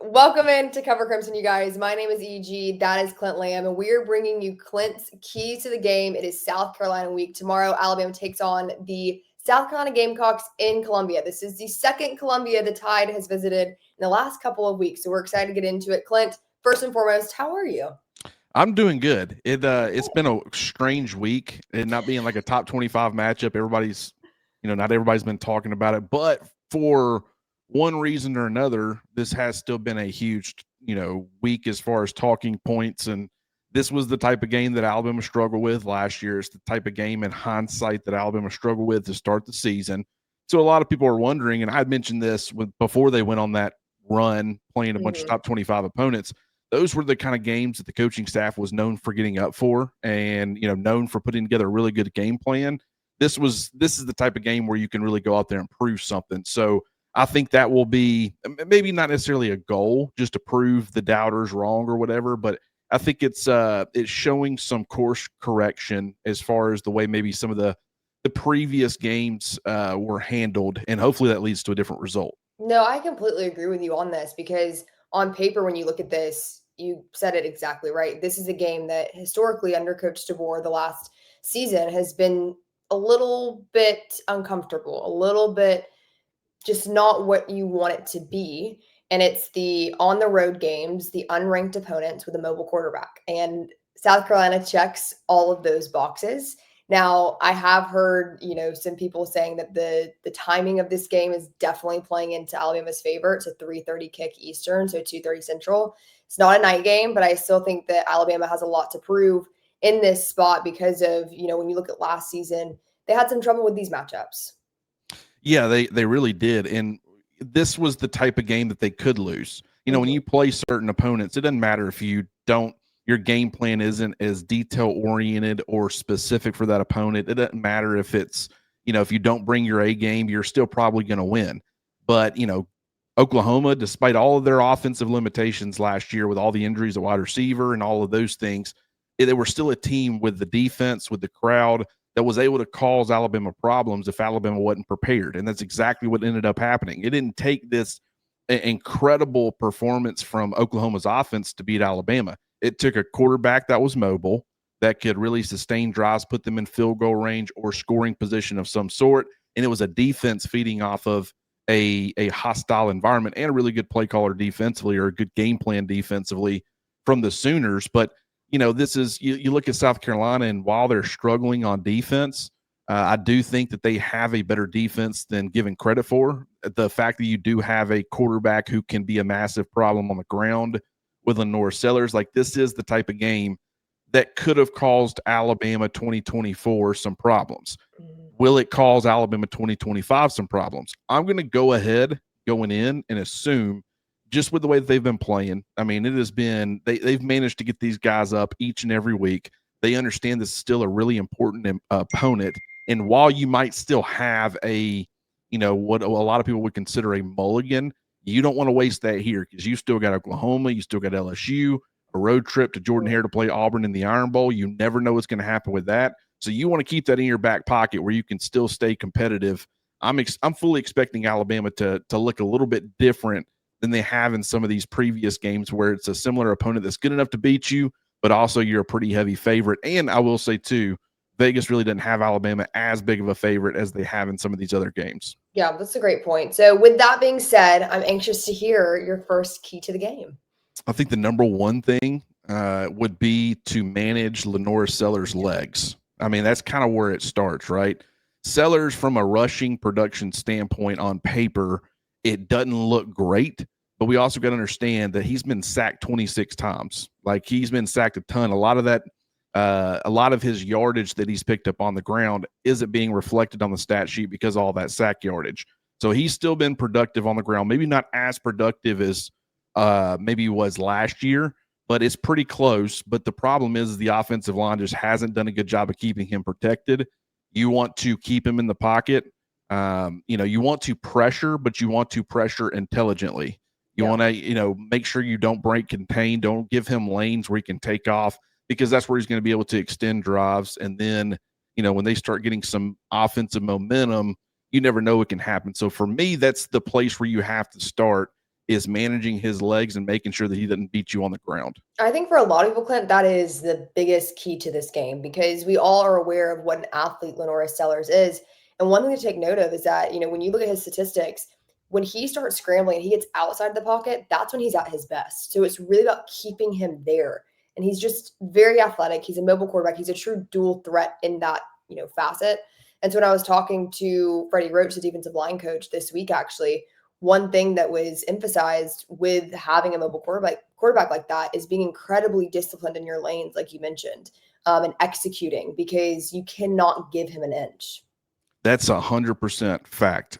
Welcome in to Cover Crimson, you guys. My name is EG. That is Clint Lamb, and we are bringing you Clint's key to the game. It is South Carolina week. Tomorrow, Alabama takes on the South Carolina Gamecocks in Columbia. This is the second Columbia the Tide has visited in the last couple of weeks, so we're excited to get into it. Clint, first and foremost, how are you? I'm doing good. It's been a strange week, and not being like a top 25 matchup. Not everybody's been talking about it, but for one reason or another, this has still been a huge, week as far as talking points. And this was the type of game that Alabama struggled with last year. It's the type of game in hindsight that Alabama struggled with to start the season. So a lot of people are wondering, and I had mentioned this before they went on that run playing a bunch of top 25 opponents. Those were the kind of games that the coaching staff was known for getting up for, and known for putting together a really good game plan. This is the type of game where you can really go out there and prove something. So I think that will be maybe not necessarily a goal just to prove the doubters wrong or whatever, but I think it's showing some course correction as far as the way maybe some of the previous games were handled, and hopefully that leads to a different result. No, I completely agree with you on this because on paper, when you look at this, you said it exactly right. This is a game that historically under Coach DeBoer the last season has been a little bit uncomfortable, a little bit just not what you want it to be. And it's the on the road games, the unranked opponents with a mobile quarterback. And South Carolina checks all of those boxes. Now, I have heard, some people saying that the timing of this game is definitely playing into Alabama's favor. It's a 3:30 kick Eastern, so 2:30 Central. It's not a night game, but I still think that Alabama has a lot to prove in this spot because of, when you look at last season, they had some trouble with these matchups. Yeah, they really did. And this was the type of game that they could lose. When you play certain opponents, it doesn't matter if your game plan isn't as detail oriented or specific for that opponent. It doesn't matter if it's, if you don't bring your A game, you're still probably going to win. But, Oklahoma, despite all of their offensive limitations last year with all the injuries at wide receiver and all of those things, they were still a team with the defense, with the crowd, that was able to cause Alabama problems if Alabama wasn't prepared. And that's exactly what ended up happening. It didn't take this incredible performance from Oklahoma's offense to beat Alabama. It took a quarterback that was mobile, that could really sustain drives, put them in field goal range or scoring position of some sort. And it was a defense feeding off of a hostile environment and a really good play caller defensively, or a good game plan defensively from the Sooners. But this is you look at South Carolina, and while they're struggling on defense, I do think that they have a better defense than given credit for. The fact that you do have a quarterback who can be a massive problem on the ground with LaNorris Sellers, like this is the type of game that could have caused Alabama 2024 some problems. Will it cause Alabama 2025 some problems? I'm going to go ahead going in and assume, just with the way that they've been playing, I mean, it has been they've managed to get these guys up each and every week. They understand this is still a really important opponent. And while you might still have what a lot of people would consider a mulligan, you don't want to waste that here, because you still got Oklahoma, you still got LSU, a road trip to Jordan-Hare to play Auburn in the Iron Bowl. You never know what's going to happen with that. So you want to keep that in your back pocket where you can still stay competitive. I'm fully expecting Alabama to look a little bit different than they have in some of these previous games, where it's a similar opponent that's good enough to beat you, but also you're a pretty heavy favorite. And I will say, too, Vegas really doesn't have Alabama as big of a favorite as they have in some of these other games. Yeah, that's a great point. So with that being said, I'm anxious to hear your first key to the game. I think the number one thing would be to manage LaNorris Sellers' legs. I mean, that's kind of where it starts, right? Sellers, from a rushing production standpoint on paper, it doesn't look great, but we also got to understand that he's been sacked 26 times. Like, he's been sacked a ton. A lot of that, a lot of his yardage that he's picked up on the ground isn't being reflected on the stat sheet because of all that sack yardage. So he's still been productive on the ground. Maybe not as productive as maybe he was last year, but it's pretty close. But the problem is the offensive line just hasn't done a good job of keeping him protected. You want to keep him in the pocket. You want to pressure, but you want to pressure intelligently. You want to, make sure you don't break contain. Don't give him lanes where he can take off, because that's where he's going to be able to extend drives. And then, when they start getting some offensive momentum, you never know what can happen. So for me, that's the place where you have to start, is managing his legs and making sure that he doesn't beat you on the ground. I think for a lot of people, Clint, that is the biggest key to this game because we all are aware of what an athlete LaNorris Sellers is. And one thing to take note of is that, when you look at his statistics, when he starts scrambling and he gets outside the pocket, that's when he's at his best. So it's really about keeping him there. And he's just very athletic. He's a mobile quarterback. He's a true dual threat in that, facet. And so when I was talking to Freddie Roach, the defensive line coach this week, actually, one thing that was emphasized with having a mobile quarterback like that is being incredibly disciplined in your lanes, like you mentioned, and executing because you cannot give him an inch. That's 100% fact.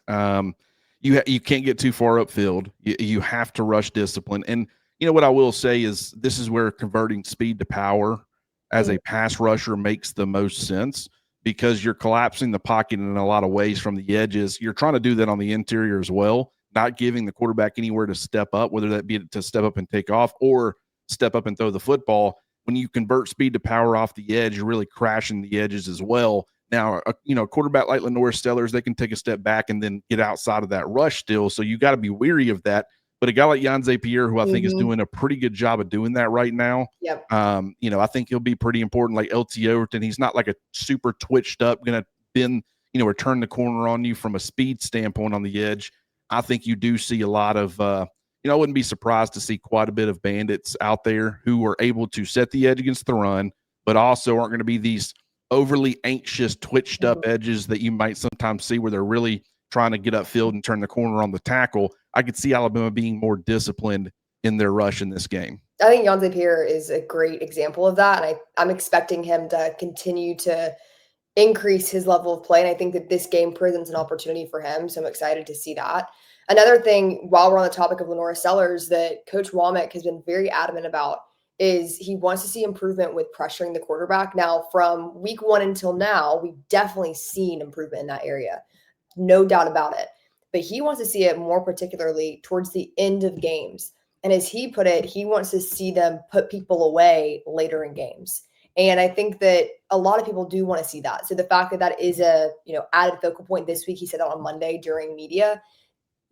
You can't get too far upfield. You have to rush discipline. And what I will say is this is where converting speed to power as a pass rusher makes the most sense because you're collapsing the pocket in a lot of ways from the edges. You're trying to do that on the interior as well, not giving the quarterback anywhere to step up, whether that be to step up and take off or step up and throw the football. When you convert speed to power off the edge, you're really crashing the edges as well. Now, a quarterback like LaNorris Sellers, they can take a step back and then get outside of that rush still. So you got to be weary of that. But a guy like Jan Zapier, who I think is doing a pretty good job of doing that right now, Yep. I think he'll be pretty important. Like LT Overton, he's not like a super twitched up, going to bend, or turn the corner on you from a speed standpoint on the edge. I think you do see a lot of, I wouldn't be surprised to see quite a bit of bandits out there who are able to set the edge against the run, but also aren't going to be these overly anxious, twitched up edges that you might sometimes see where they're really trying to get upfield and turn the corner on the tackle. I could see Alabama being more disciplined in their rush in this game. I think Jan Zapier is a great example of that. And I'm expecting him to continue to increase his level of play. And I think that this game presents an opportunity for him. So I'm excited to see that. Another thing, while we're on the topic of LaNorris Sellers, that Coach Womack has been very adamant about is he wants to see improvement with pressuring the quarterback. Now, from week 1 until now, we've definitely seen improvement in that area. No doubt about it. But he wants to see it more particularly towards the end of games. And as he put it, he wants to see them put people away later in games. And I think that a lot of people do want to see that. So the fact that that is a, added focal point this week, he said that on Monday during media,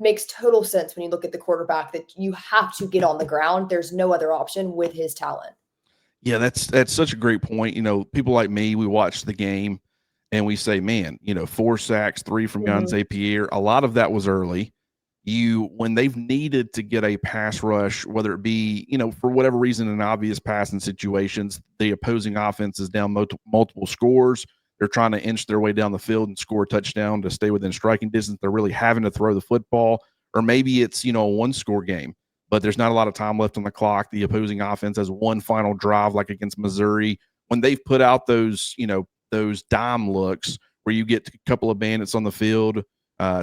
makes total sense when you look at the quarterback that you have to get on the ground. There's no other option with his talent. Yeah, that's such a great point. People like me, we watch the game and we say, man, 4 sacks, 3 from Jan Zapier. A lot of that was early. When they've needed to get a pass rush, whether it be, for whatever reason, in obvious passing situations, the opposing offense is down multiple scores. They're trying to inch their way down the field and score a touchdown to stay within striking distance. They're really having to throw the football, or maybe it's, a 1-score game, but there's not a lot of time left on the clock. The opposing offense has one final drive, like against Missouri. When they've put out those, those dime looks where you get a couple of bandits on the field,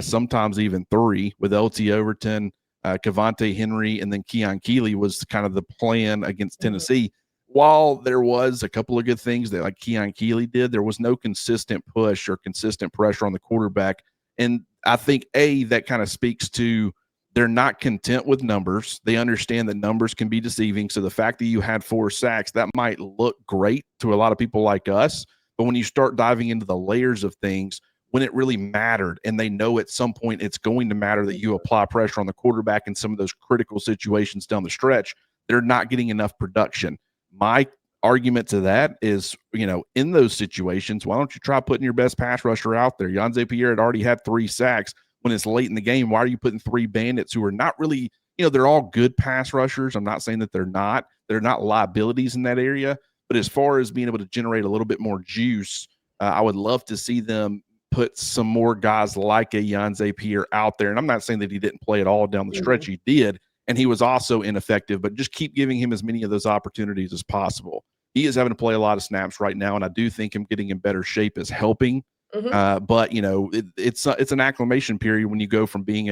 sometimes even 3 with LT Overton, Cavante Henry, and then Keon Keeley was kind of the plan against Tennessee. While there was a couple of good things that like Keon Keeley did, there was no consistent push or consistent pressure on the quarterback. And I think, that kind of speaks to they're not content with numbers. They understand that numbers can be deceiving. So the fact that you had 4 sacks, that might look great to a lot of people like us. But when you start diving into the layers of things, when it really mattered, and they know at some point it's going to matter that you apply pressure on the quarterback in some of those critical situations down the stretch, they're not getting enough production. My argument to that is, in those situations, why don't you try putting your best pass rusher out there? Jan Zapier had already had 3 sacks. When it's late in the game, why are you putting 3 bandits who are not really, they're all good pass rushers. I'm not saying that they're not. They're not liabilities in that area. But as far as being able to generate a little bit more juice, I would love to see them put some more guys like a Jan Zapier out there. And I'm not saying that he didn't play at all down the stretch. He did. And he was also ineffective, but just keep giving him as many of those opportunities as possible. He is having to play a lot of snaps right now, and I do think him getting in better shape is helping. But it's an acclimation period when you go from being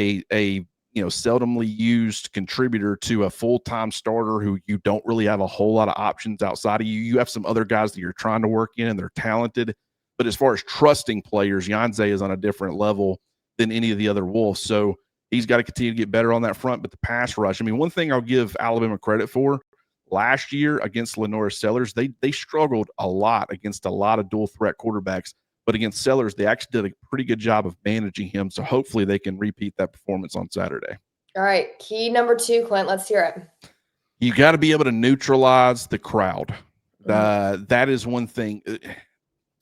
a seldomly used contributor to a full-time starter who you don't really have a whole lot of options outside of you. You have some other guys that you're trying to work in, and they're talented. But as far as trusting players, Janze is on a different level than any of the other Wolves. So he's got to continue to get better on that front. But the pass rush, one thing I'll give Alabama credit for, last year against LaNorris Sellers, they struggled a lot against a lot of dual threat quarterbacks. But against Sellers, they actually did a pretty good job of managing him. So hopefully they can repeat that performance on Saturday. All right. Key number 2, Clint. Let's hear it. You got to be able to neutralize the crowd. Mhm. That is one thing.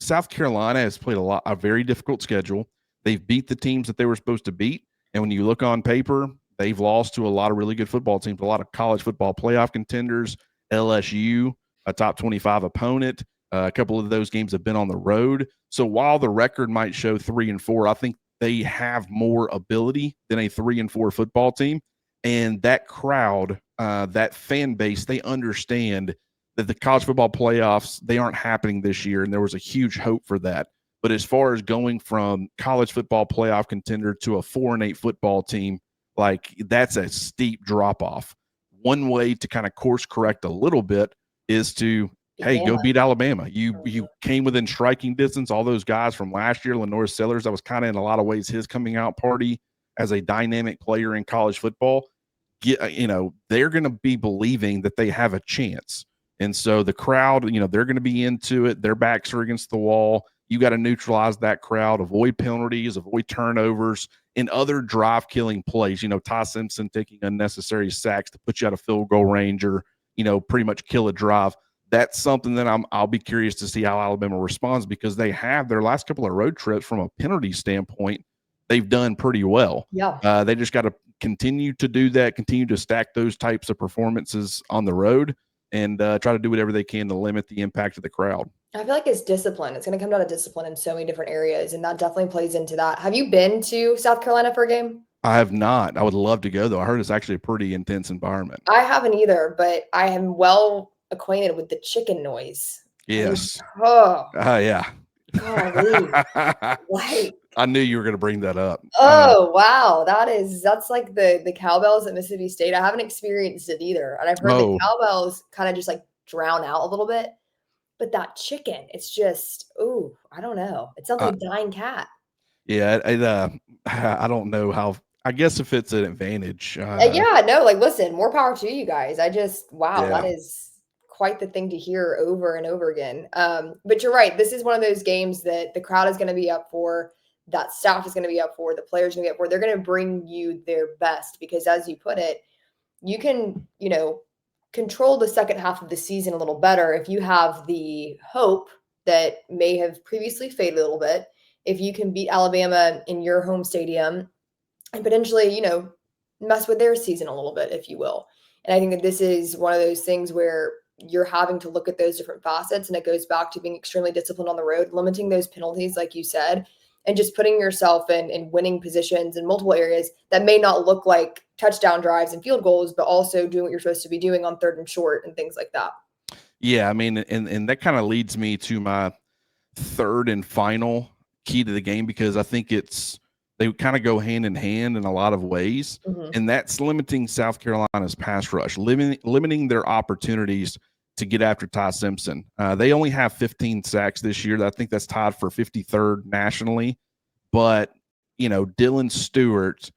South Carolina has played a very difficult schedule. They've beat the teams that they were supposed to beat, and when you look on paper, they've lost to a lot of really good football teams, a lot of college football playoff contenders. LSU, a top 25 opponent. A couple of those games have been on the road. So while the record might show 3-4, I think they have more ability than a 3-4 football team. And that crowd, that fan base, they understand that the college football playoffs, they aren't happening this year, and there was a huge hope for that. But as far as going from college football playoff contender to a 4-8 football team, like that's a steep drop off. One way to kind of course correct a little bit is to, hey, go Bama. beat Alabama. You Mhm. came within striking distance. All those guys from last year, LaNorris Sellers, that was kind of in a lot of ways his coming out party as a dynamic player in college football. They're going to be believing that they have a chance. And so the crowd, they're going to be into it. Their backs are against the wall. You got to neutralize that crowd, avoid penalties, avoid turnovers, and other drive killing plays. Ty Simpson taking unnecessary sacks to put you out of field goal range or, pretty much kill a drive. That's something that I'll be curious to see how Alabama responds, because they have their last couple of road trips from a penalty standpoint. They've done pretty well. Yeah. They just got to continue to do that, continue to stack those types of performances on the road, and try to do whatever they can to limit the impact of the crowd. I feel like it's discipline. It's going to come down to discipline in so many different areas, and that definitely plays into that. Have you been to South Carolina for a game? I have not. I would love to go, though. I heard it's actually a pretty intense environment. I haven't either, but I am well acquainted with the chicken noise. Yes. Oh, Yeah. golly. Like, I knew you were going to bring that up. oh, wow. That's like the cowbells at Mississippi State. I haven't experienced it either. And I've heard the Oh, cowbells kind of just like drown out a little bit. But that chicken, it's just, ooh, I don't know. It sounds uh, like a dying cat. yeah. I don't know how. I guess if it's an advantage. Yeah, no, like, listen, more power to you guys. I just, wow, that Yeah. is quite the thing to hear over and over again. But you're right. This is one of those games that the crowd is going to be up for, that staff is going to be up for, the players are going to be up for. They're going to bring you their best because, as you put it, you can, control the second half of the season a little better if you have the hope that may have previously faded a little bit. If you can beat Alabama in your home stadium and potentially, mess with their season a little bit, if you will. And I think that this is one of those things where you're having to look at those different facets. And it goes back to being extremely disciplined on the road, limiting those penalties, like you said, and just putting yourself in winning positions in multiple areas that may not look like touchdown drives and field goals, but also doing what you're supposed to be doing on third and short and things like that. Yeah. I mean, and that kind of leads me to my third and final key to the game, because I think they kind of go hand in hand in a lot of ways, Mm-hmm. and that's limiting South Carolina's pass rush, limiting their opportunities to get after Ty Simpson. They only have 15 sacks this year. I think that's tied for 53rd nationally. But Dylan Stewart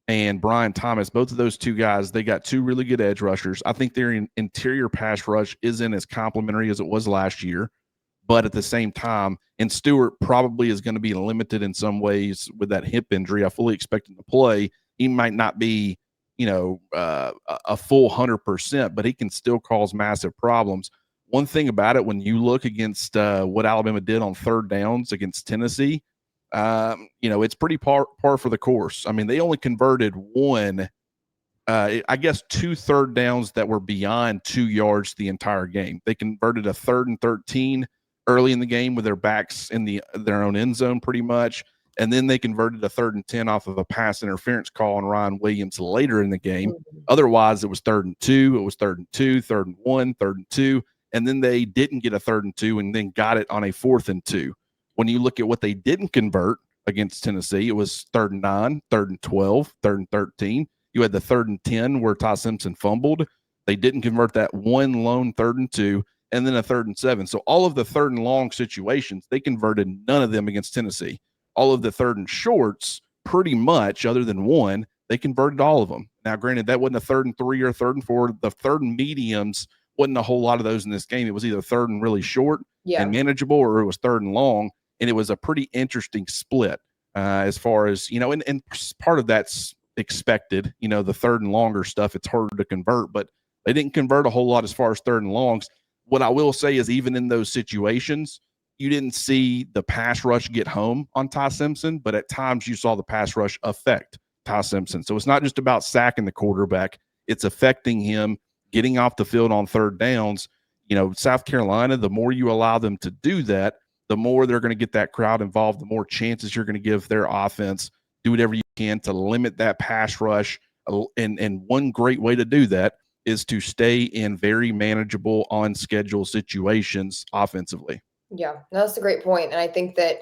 and Brian Thomas, both of those two guys, they got two really good edge rushers. I think their interior pass rush isn't as complimentary as it was last year. But at the same time, and Stewart probably is going to be limited in some ways with that hip injury. I fully expect him to play. He might not be, a full 100%, but he can still cause massive problems. One thing about it, when you look against what Alabama did on third downs against Tennessee, it's pretty par for the course. I mean, they only converted one, I guess, two third downs that were beyond 2 yards the entire game. They converted a 3rd and 13 early in the game with their backs in their own end zone pretty much. And then they converted a 3rd and 10 off of a pass interference call on Ryan Williams later in the game. Mm-hmm. Otherwise, it was 3rd and 2, it was 3rd and 2, 3rd and 1, 3rd and 2. And then they didn't get a 3rd and 2 and then got it on a 4th and 2. When you look at what they didn't convert against Tennessee, it was 3rd and 9, 3rd and 12, 3rd and 13. You had the 3rd and 10 where Ty Simpson fumbled. They didn't convert that one lone 3rd and 2, and then a 3rd and 7. So all of the 3rd and long situations, they converted none of them against Tennessee. All of the 3rd and shorts, pretty much, other than one, they converted all of them. Now, granted, that wasn't a 3rd and 3 or 3rd and 4. The 3rd and mediums wasn't a whole lot of those in this game. It was either 3rd and really short and Yeah. manageable, or it was 3rd and long, and it was a pretty interesting split as far as, and part of that's expected. The 3rd and longer stuff, it's harder to convert, but they didn't convert a whole lot as far as 3rd and longs. What I will say is, even in those situations, you didn't see the pass rush get home on Ty Simpson, but at times you saw the pass rush affect Ty Simpson. So it's not just about sacking the quarterback, it's affecting him getting off the field on 3rd downs. South Carolina, the more you allow them to do that, the more they're going to get that crowd involved, the more chances you're going to give their offense. Do whatever you can to limit that pass rush. And one great way to do that is to stay in very manageable on schedule situations offensively. Yeah, that's a great point. And I think that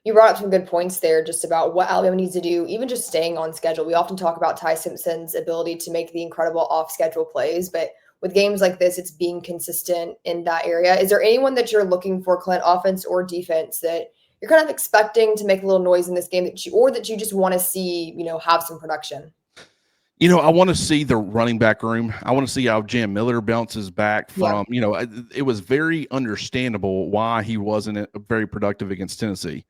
you brought up some good points there just about what Alabama needs to do, even just staying on schedule. We often talk about Ty Simpson's ability to make the incredible off schedule plays, but with games like this, it's being consistent in that area. Is there anyone that you're looking for, Clint, offense or defense, that you're kind of expecting to make a little noise in this game that you just want to see, have some production? I want to see the running back room. I want to see how Jam Miller bounces back Yeah. from, it was very understandable why he wasn't very productive against Tennessee.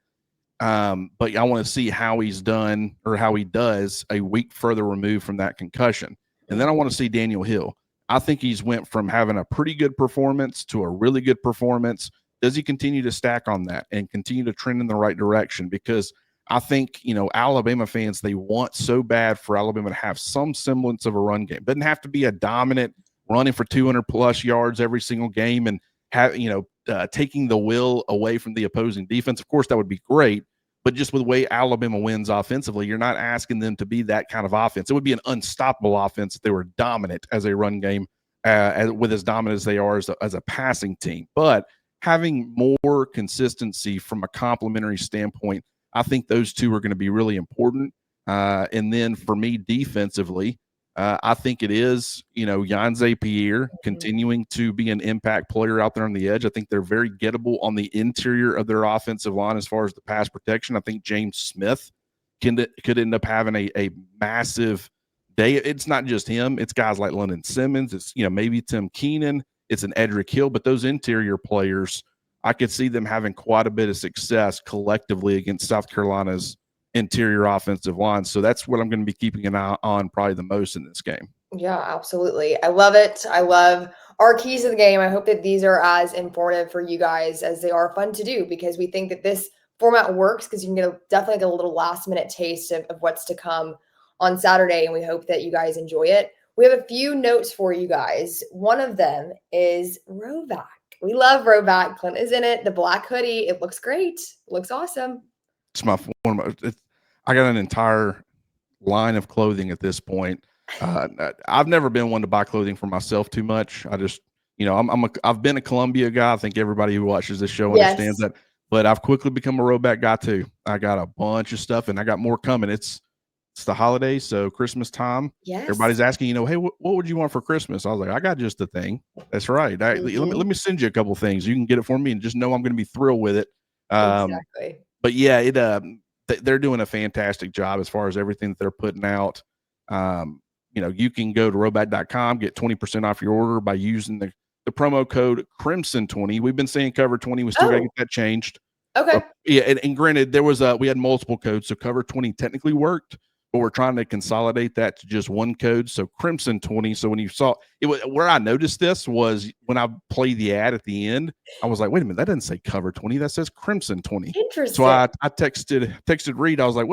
But I want to see how he's done, or how he does a week further removed from that concussion. And then I want to see Daniel Hill. I think he's went from having a pretty good performance to a really good performance. Does he continue to stack on that and continue to trend in the right direction? Because I think, Alabama fans, they want so bad for Alabama to have some semblance of a run game. It doesn't have to be a dominant running for 200 plus yards every single game and taking the will away from the opposing defense. Of course, that would be great. But just with the way Alabama wins offensively, you're not asking them to be that kind of offense. It would be an unstoppable offense if they were dominant as a run game, with as dominant as they are as a passing team. But having more consistency from a complementary standpoint, I think those two are going to be really important. And then for me, defensively, I think it is, Yanze Pierre continuing to be an impact player out there on the edge. I think they're very gettable on the interior of their offensive line as far as the pass protection. I think James Smith could end up having a massive day. It's not just him. It's guys like London Simmons. It's, maybe Tim Keenan. It's an Edric Hill. But those interior players, I could see them having quite a bit of success collectively against South Carolina's interior offensive line. So that's what I'm going to be keeping an eye on probably the most in this game. Yeah, absolutely. I love it. I love our keys of the game. I hope that these are as informative for you guys as they are fun to do, because we think that this format works because you can definitely get a little last minute taste of what's to come on Saturday. And we hope that you guys enjoy it. We have a few notes for you guys. One of them is Rovac. We love Rovac. Clint is in it. The black hoodie. It looks great. It looks awesome. It's I got an entire line of clothing at this point. I've never been one to buy clothing for myself too much. I just, I've been a Columbia guy. I think everybody who watches this show understands that. But I've quickly become a Roback guy too. I got a bunch of stuff, and I got more coming. It's the holidays, so Christmas time. Yes. Everybody's asking, hey, what would you want for Christmas? I was like, I got just the thing. That's right. Let me send you a couple things. You can get it for me, and just know I'm going to be thrilled with it. Exactly. But yeah, they're doing a fantastic job as far as everything that they're putting out. You can go to roback.com, get 20% off your order by using the promo code Crimson20. We've been saying Cover 20. We still got to get that changed. Okay. Yeah, and granted, we had multiple codes, so Cover 20 technically worked, but we're trying to consolidate that to just one code. So Crimson 20. So when you saw it, where I noticed this was when I played the ad at the end, I was like, wait a minute, that doesn't say Cover 20, that says Crimson 20. Interesting. So I texted Reed. I was like,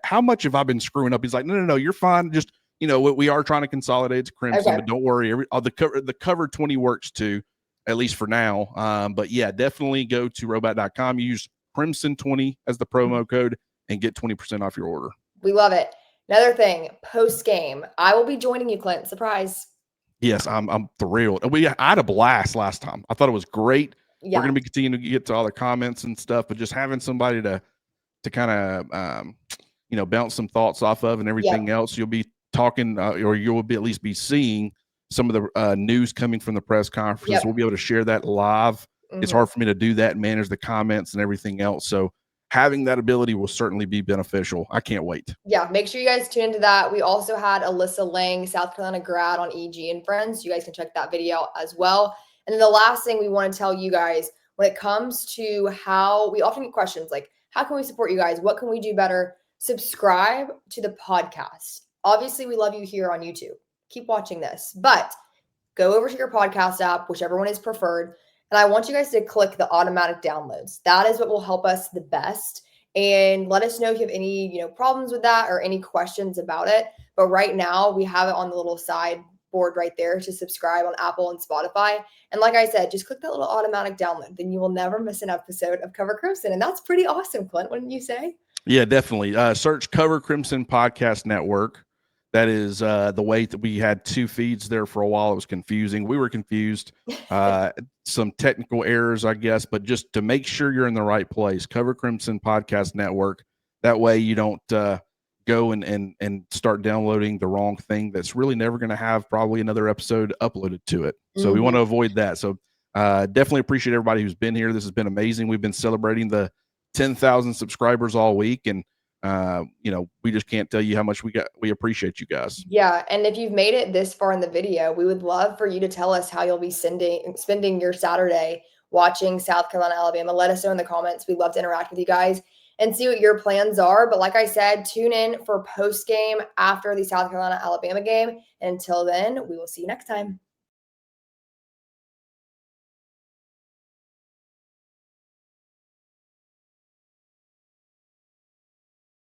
how much have I been screwing up? He's like, no, you're fine. Just, we are trying to consolidate to Crimson, but don't worry. The Cover 20 works too, at least for now. But yeah, definitely go to robat.com, use Crimson 20 as the promo code, and get 20% off your order. We love it. Another thing, post game, I will be joining you, Clint. Surprise. Yes, I'm thrilled. I had a blast last time. I thought it was great. Yeah. We're going to be continuing to get to all the comments and stuff, but just having somebody to kind of bounce some thoughts off of and everything else. You'll be talking, or you'll be at least be seeing some of the news coming from the press conferences. Yep. We'll be able to share that live. Mm-hmm. It's hard for me to do that and manage the comments and everything else. So having that ability will certainly be beneficial. I can't wait. Yeah, make sure you guys tune into that. We also had Alyssa Lang, South Carolina grad, on EG and Friends. You guys can check that video out as well. And then the last thing we want to tell you guys, when it comes to how we often get questions like, how can we support you guys? What can we do better? subscribe to the podcast. Obviously, we love you here on YouTube. Keep watching this, but go over to your podcast app, whichever one is preferred. And I want you guys to click the automatic downloads. That is what will help us the best. And let us know if you have any, problems with that or any questions about it. But right now we have it on the little side board right there to subscribe on Apple and Spotify. And like I said, just click that little automatic download. Then you will never miss an episode of Cover Crimson. And that's pretty awesome, Clint, wouldn't you say? Yeah, definitely. Search Cover Crimson Podcast Network. That is the way that we had two feeds there for a while. It was confusing. We were confused. Some technical errors, I guess, but just to make sure you're in the right place, Cover Crimson Podcast Network. That way you don't go and start downloading the wrong thing that's really never going to have probably another episode uploaded to it. So we want to avoid that. So definitely appreciate everybody who's been here. This has been amazing. We've been celebrating the 10,000 subscribers all week, and we just can't tell you how much we appreciate you guys. Yeah, and if you've made it this far in the video, we would love for you to tell us how you'll be spending your Saturday watching South Carolina, Alabama. Let us know in the comments. We'd love to interact with you guys and see what your plans are. But like I said, tune in for post game after the South Carolina, Alabama game. And until then, we will see you next time.